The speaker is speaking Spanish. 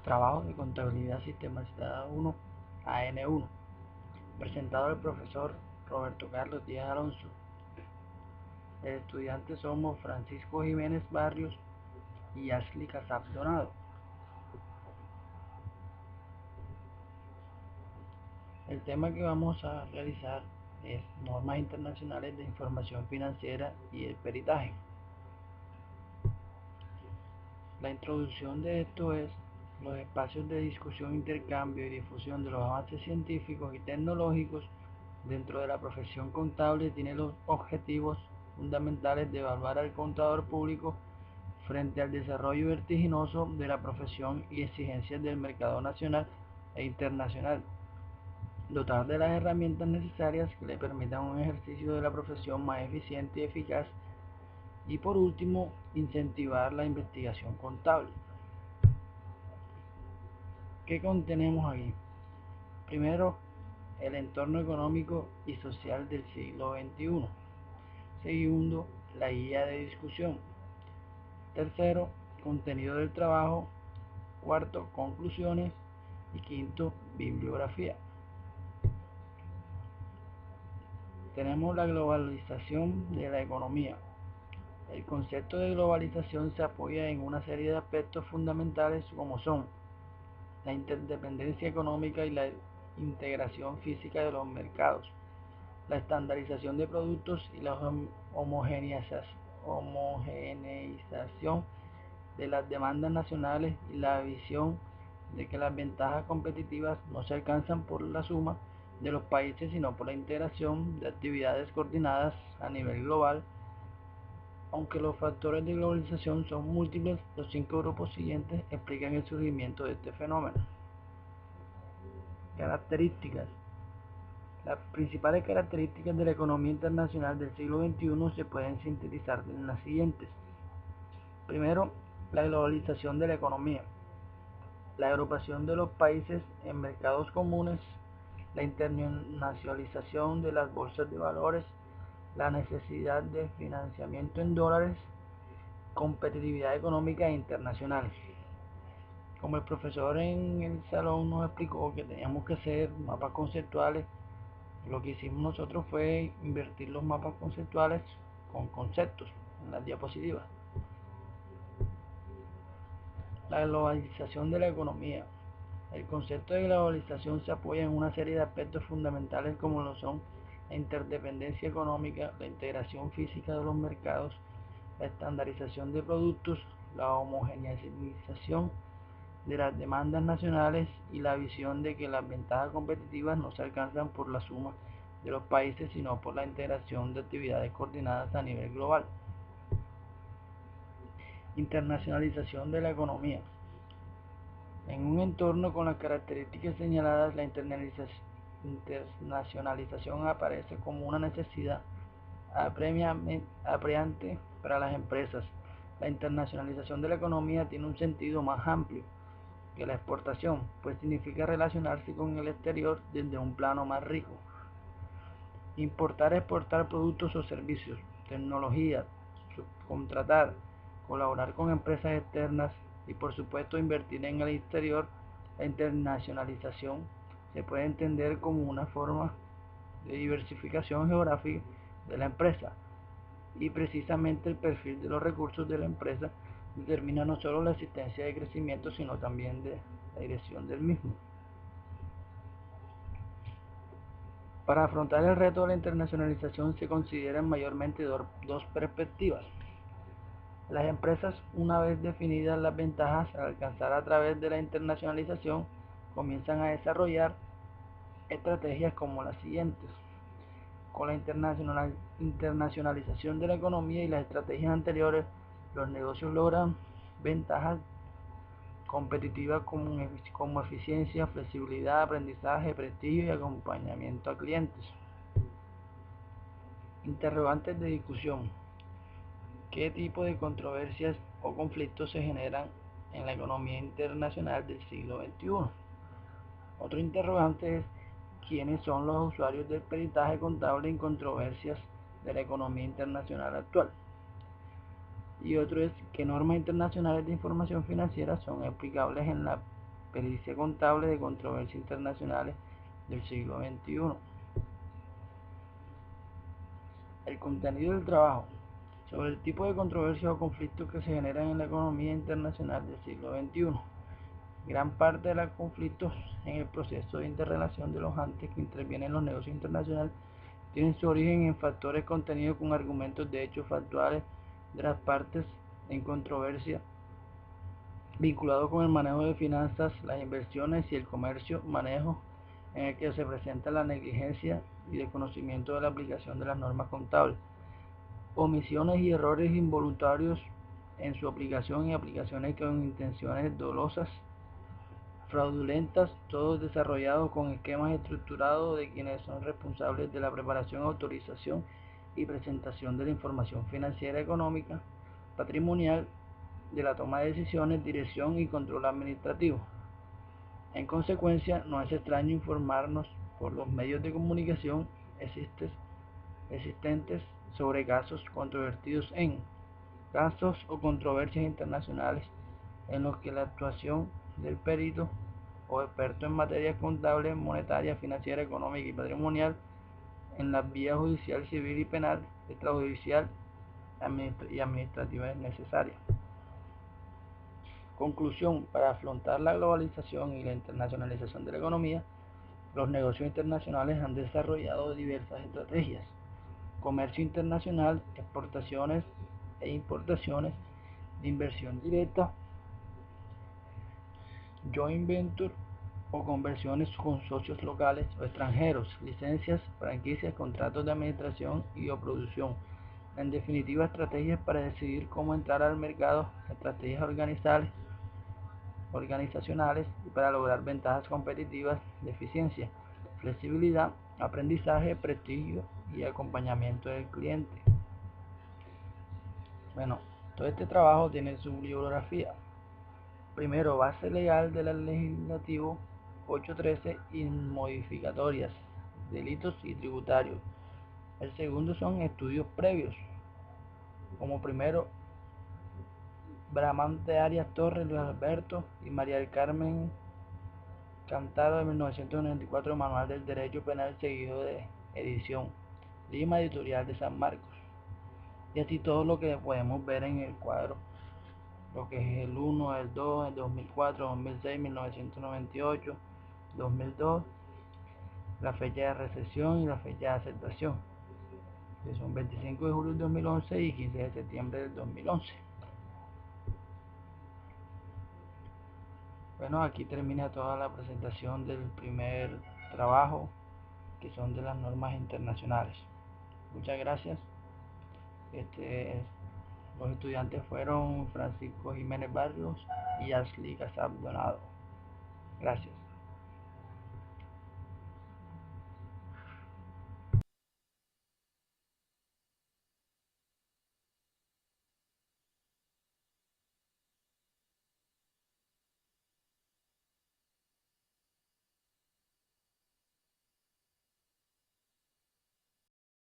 Trabajo de Contabilidad Sistematizada 1, AN1, presentado al profesor Roberto Carlos Díaz Alonso. El estudiante somos Francisco Jiménez Barrios y Ashley Casab Donado. El tema que vamos a realizar es normas internacionales de información financiera y el peritaje. La introducción de esto es: los espacios de discusión, intercambio y difusión de los avances científicos y tecnológicos dentro de la profesión contable tienen los objetivos fundamentales de evaluar al contador público frente al desarrollo vertiginoso de la profesión y exigencias del mercado nacional e internacional, dotar de las herramientas necesarias que le permitan un ejercicio de la profesión más eficiente y eficaz, y por último, incentivar la investigación contable. ¿Qué contenemos aquí? Primero, el entorno económico y social del siglo XXI. Segundo, la guía de discusión. Tercero, contenido del trabajo. Cuarto, conclusiones. Y quinto, bibliografía. Tenemos la globalización de la economía. El concepto de globalización se apoya en una serie de aspectos fundamentales como son la interdependencia económica y la integración física de los mercados, la estandarización de productos y la homogeneización de las demandas nacionales, y la visión de que las ventajas competitivas no se alcanzan por la suma de los países, sino por la integración de actividades coordinadas a nivel global. Aunque los factores de globalización son múltiples, los 5 grupos siguientes explican el surgimiento de este fenómeno. Características. Las principales características de la economía internacional del siglo XXI se pueden sintetizar en las siguientes. Primero, la globalización de la economía, la agrupación de los países en mercados comunes, la internacionalización de las bolsas de valores, la necesidad de financiamiento en dólares, competitividad económica internacional. Como el profesor en el salón nos explicó que teníamos que hacer mapas conceptuales, lo que hicimos nosotros fue invertir los mapas conceptuales con conceptos en las diapositivas. La globalización de la economía. El concepto de globalización se apoya en una serie de aspectos fundamentales como lo son la interdependencia económica, la integración física de los mercados, la estandarización de productos, la homogeneización de las demandas nacionales y la visión de que las ventajas competitivas no se alcanzan por la suma de los países, sino por la integración de actividades coordinadas a nivel global. Internacionalización de la economía. En un entorno con las características señaladas, la internacionalización aparece como una necesidad apremiante para las empresas. La internacionalización de la economía tiene un sentido más amplio que la exportación, pues significa relacionarse con el exterior desde un plano más rico. Importar, exportar productos o servicios, tecnología, subcontratar, colaborar con empresas externas y por supuesto invertir en el exterior. La internacionalización se puede entender como una forma de diversificación geográfica de la empresa, y precisamente el perfil de los recursos de la empresa determina no solo la existencia de crecimiento, sino también de la dirección del mismo. Para afrontar el reto de la internacionalización se consideran mayormente dos perspectivas. Las empresas, una vez definidas las ventajas a alcanzar a través de la internacionalización, comienzan a desarrollar estrategias como las siguientes. Con la internacionalización de la economía y las estrategias anteriores, los negocios logran ventajas competitivas como eficiencia, flexibilidad, aprendizaje, prestigio y acompañamiento a clientes. Interrogantes de discusión. ¿Qué tipo de controversias o conflictos se generan en la economía internacional del siglo XXI? Otro interrogante es: ¿quiénes son los usuarios del peritaje contable en controversias de la economía internacional actual? Y otro es: ¿qué normas internacionales de información financiera son aplicables en la pericia contable de controversias internacionales del siglo XXI. El contenido del trabajo. Sobre el tipo de controversias o conflictos que se generan en la economía internacional del siglo XXI. Gran parte de los conflictos en el proceso de interrelación de los agentes que intervienen en los negocios internacionales tienen su origen en factores contenidos con argumentos de hechos factuales de las partes en controversia, vinculados con el manejo de finanzas, las inversiones y el comercio, manejo en el que se presenta la negligencia y desconocimiento de la aplicación de las normas contables, omisiones y errores involuntarios en su aplicación y aplicaciones con intenciones dolosas, fraudulentas, todos desarrollados con esquemas estructurados de quienes son responsables de la preparación, autorización y presentación de la información financiera, económica, patrimonial, de la toma de decisiones, dirección y control administrativo. En consecuencia, no es extraño informarnos por los medios de comunicación existentes sobre casos controvertidos en casos o controversias internacionales en los que la actuación del perito o experto en materias contables, monetarias, financiera, económica y patrimonial en las vías judicial, civil y penal, extrajudicial y administrativa es necesaria. Conclusión: para afrontar la globalización y la internacionalización de la economía, los negocios internacionales han desarrollado diversas estrategias: comercio internacional, exportaciones e importaciones, de inversión directa, joint venture o conversiones con socios locales o extranjeros, licencias, franquicias, contratos de administración y o producción. En definitiva, estrategias para decidir cómo entrar al mercado, estrategias organizacionales y para lograr ventajas competitivas de eficiencia, flexibilidad, aprendizaje, prestigio y acompañamiento del cliente. Bueno, todo este trabajo tiene su bibliografía. Primero, base legal del legislativo 813 y modificatorias, delitos y tributarios. El segundo son estudios previos, como primero Bramante Arias Torres, Luis Alberto y María del Carmen Cantaro de 1994, Manual del Derecho Penal, seguido de edición, Lima, Editorial de San Marcos. Y así todo lo que podemos ver en el cuadro, lo que es el 1, el 2, el 2004, 2006, 1998, 2002, la fecha de recesión y la fecha de aceptación, que son 25 de julio del 2011 y 15 de septiembre del 2011. Bueno, aquí termina toda la presentación del primer trabajo, que son de las normas internacionales. Muchas gracias. Los estudiantes fueron Francisco Jiménez Barrios y Ashley Casab Donado. Gracias.